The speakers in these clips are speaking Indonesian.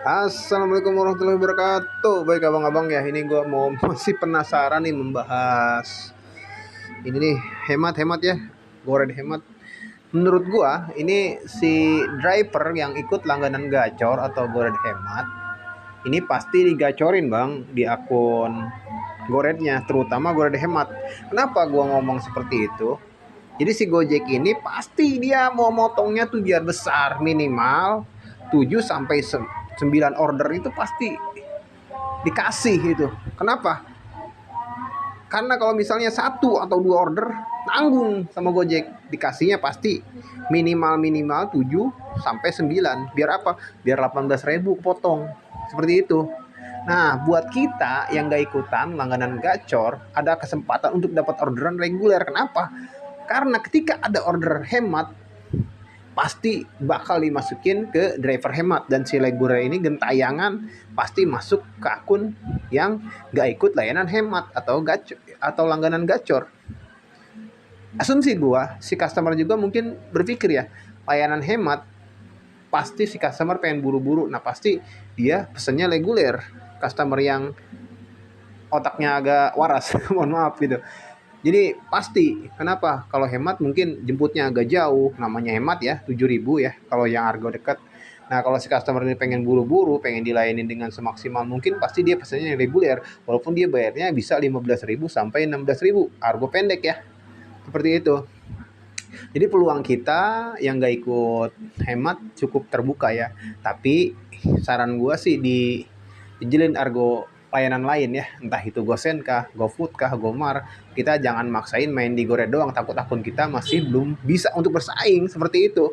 Assalamualaikum warahmatullahi wabarakatuh. Baik abang-abang ya, ini gue mau masih penasaran nih membahas ini nih, hemat-hemat ya, goren hemat. Menurut gue ini si driver yang ikut langganan gacor atau goren hemat, ini pasti digacorin bang di akun gorennya, terutama goren hemat. Kenapa gue ngomong seperti itu? Jadi si Gojek ini pasti dia mau motongnya tuh biar besar, minimal 7 sampai 9 order itu pasti dikasih itu. Kenapa? Karena kalau misalnya satu atau dua order tanggung sama Gojek, dikasihnya pasti minimal 7 sampai 9. Biar apa? Biar 18.000 potong. Seperti itu. Nah, buat kita yang gak ikutan langganan gacor, ada kesempatan untuk dapat orderan reguler. Kenapa? Karena ketika ada order hemat, pasti bakal dimasukin ke driver hemat, dan si reguler ini gentayangan pasti masuk ke akun yang gak ikut layanan hemat atau gacor atau langganan gacor. Asumsi gua, si customer juga mungkin berpikir ya, layanan hemat pasti si customer pengen buru-buru, nah pasti dia pesennya reguler. Customer yang otaknya agak waras mohon maaf gitu. Jadi pasti, kenapa? Kalau hemat mungkin jemputnya agak jauh, namanya hemat ya, 7.000 ya kalau yang Argo dekat. Nah, kalau si customer ini pengen buru-buru, pengen dilayani dengan semaksimal mungkin, pasti dia pesannya yang reguler, walaupun dia bayarnya bisa 15.000 sampai 16.000, Argo pendek ya, seperti itu. Jadi peluang kita yang gak ikut hemat cukup terbuka ya, tapi saran gue sih dijelin Argo layanan lain ya, entah itu GoSend kah, GoFood kah, Gomar. Kita jangan maksain main di Goret doang, takut akun kita masih belum bisa untuk bersaing seperti itu.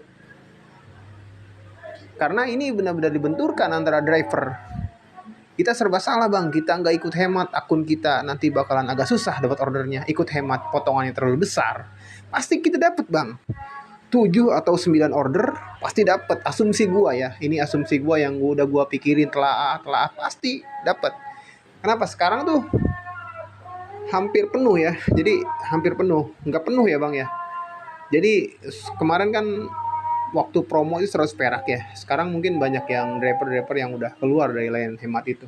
Karena ini benar-benar dibenturkan antara driver. Kita serba salah bang, kita nggak ikut hemat, akun kita nanti bakalan agak susah dapat ordernya. Ikut hemat, potongannya terlalu besar, pasti kita dapat bang. 7 atau 9 order pasti dapat, asumsi gua ya. Ini asumsi gua yang udah gua pikirin telah pasti dapat. Kenapa sekarang tuh hampir penuh ya? Jadi hampir penuh, nggak penuh ya bang ya. Jadi kemarin kan waktu promo itu 100 perak ya. Sekarang mungkin banyak yang driver-driver yang udah keluar dari layanan hemat itu.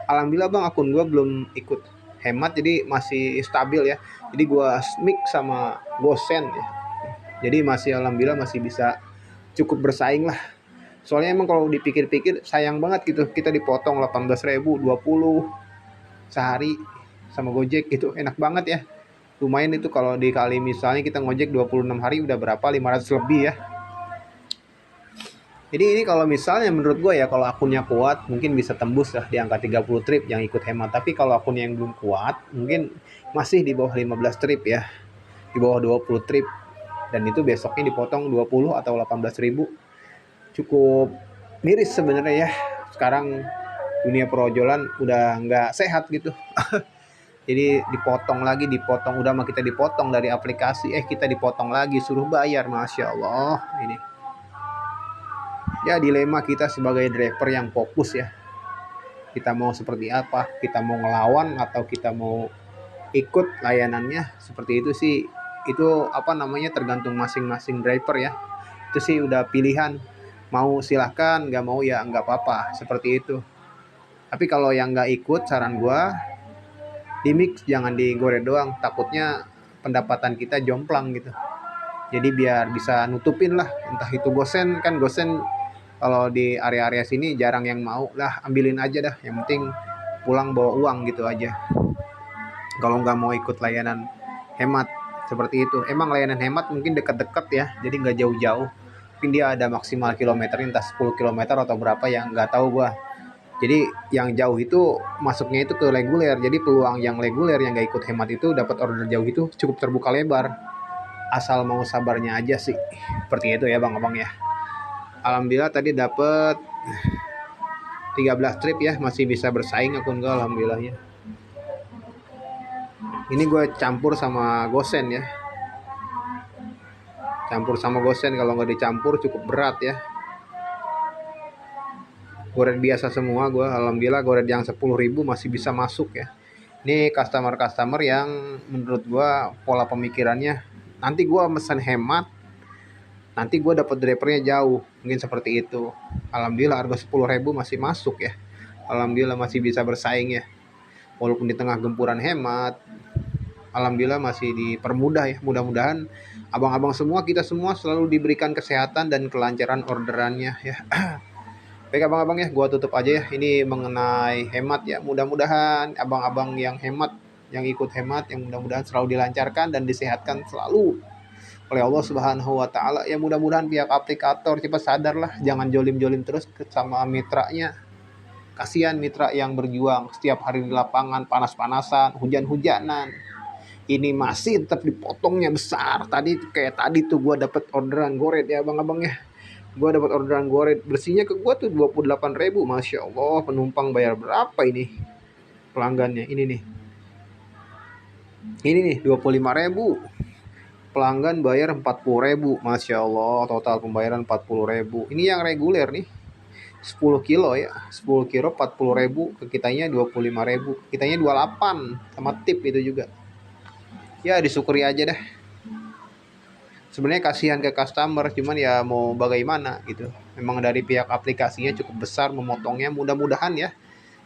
Alhamdulillah bang, akun gue belum ikut hemat, jadi masih stabil ya. Jadi gue mix sama GoSend ya. Jadi masih alhamdulillah masih bisa cukup bersaing lah. Soalnya emang kalau dipikir-pikir sayang banget gitu, kita dipotong 18.000, 20 sehari sama Gojek gitu, enak banget ya. Lumayan itu kalau dikali misalnya kita ngojek 26 hari udah berapa, 500 lebih ya. Jadi ini kalau misalnya menurut gue ya, kalau akunnya kuat mungkin bisa tembus lah di angka 30 trip yang ikut hemat. Tapi kalau akunnya yang belum kuat mungkin masih di bawah 15 trip ya, di bawah 20 trip. Dan itu besoknya dipotong 20 atau 18.000. Cukup miris sebenarnya ya. Sekarang dunia perojolan udah nggak sehat gitu. Jadi dipotong lagi, dipotong, udah mah kita dipotong dari aplikasi, kita dipotong lagi, suruh bayar, Masya Allah. Ini ya dilema kita sebagai driver yang fokus ya. Kita mau seperti apa? Kita mau ngelawan atau kita mau ikut layanannya? Seperti itu sih. Itu apa namanya, tergantung masing-masing driver ya. Itu sih udah pilihan. Mau silahkan, nggak mau ya nggak apa-apa. Seperti itu. Tapi kalau yang nggak ikut, saran gua di mix, jangan digoreng doang. Takutnya pendapatan kita jomplang gitu. Jadi biar bisa nutupin lah. Entah itu GoSend, kan GoSend kalau di area-area sini jarang yang mau lah, ambilin aja dah, yang penting pulang bawa uang gitu aja. Kalau nggak mau ikut layanan hemat seperti itu, emang layanan hemat mungkin dekat-dekat ya, jadi nggak jauh-jauh, mungkin dia ada maksimal kilometer entah 10 kilometer atau berapa yang nggak tahu gua. Jadi yang jauh itu masuknya itu ke reguler, jadi peluang yang reguler yang nggak ikut hemat itu dapat order jauh itu cukup terbuka lebar, asal mau sabarnya aja sih. Seperti itu ya bang abang ya. Alhamdulillah tadi dapat 13 trip ya, masih bisa bersaing akun gue alhamdulillah ya. Ini gue campur sama GoSend ya. Campur sama GoSend, kalau nggak dicampur cukup berat ya. Goret biasa semua gue, alhamdulillah goret yang 10.000 masih bisa masuk ya. Ini customer-customer yang menurut gue pola pemikirannya, nanti gue mesen hemat, nanti gue dapat drivernya jauh, mungkin seperti itu. Alhamdulillah harga 10.000 masih masuk ya, alhamdulillah masih bisa bersaing ya, walaupun di tengah gempuran hemat. Alhamdulillah masih dipermudah ya. Mudah-mudahan abang-abang semua, kita semua selalu diberikan kesehatan dan kelancaran orderannya ya. Baik abang-abang ya, gua tutup aja ya. Ini mengenai hemat ya. Mudah-mudahan abang-abang yang hemat, yang ikut hemat, yang mudah-mudahan selalu dilancarkan dan disehatkan selalu oleh Allah Subhanahu wa taala. Ya mudah-mudahan pihak aplikator cepat sadarlah, jangan jolim-jolim terus sama mitranya. Kasihan mitra yang berjuang setiap hari di lapangan, panas-panasan, hujan-hujanan. Ini masih tetap dipotongnya besar. Tadi tuh gue dapet orderan goret ya abang-abang ya. Gue dapet orderan goret, bersihnya ke gue tuh 28.000. Masya Allah, penumpang bayar berapa ini pelanggannya? Ini nih 25.000. Pelanggan bayar 40.000. Masya Allah, total pembayaran 40.000. Ini yang reguler nih, 10 kilo ya, 10 kilo 40.000, ke kitanya 25.000, kitanya 28 sama tip itu juga. Ya disyukuri aja deh. Sebenarnya kasihan ke customer, cuman ya mau bagaimana gitu. Memang dari pihak aplikasinya cukup besar memotongnya. Mudah-mudahan ya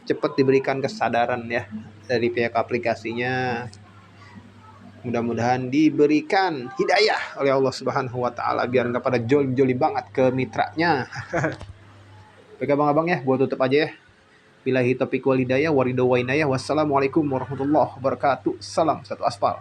cepat diberikan kesadaran ya dari pihak aplikasinya. Mudah-mudahan diberikan hidayah oleh Allah Subhanahu wa taala biar nggak pada joli-joli banget ke mitranya. Baik abang-abang ya, gua tutup aja ya. Billahi taufiq wal hidayah, waridho wa inayah. Wassalamualaikum warahmatullahi wabarakatuh. Salam satu aspal.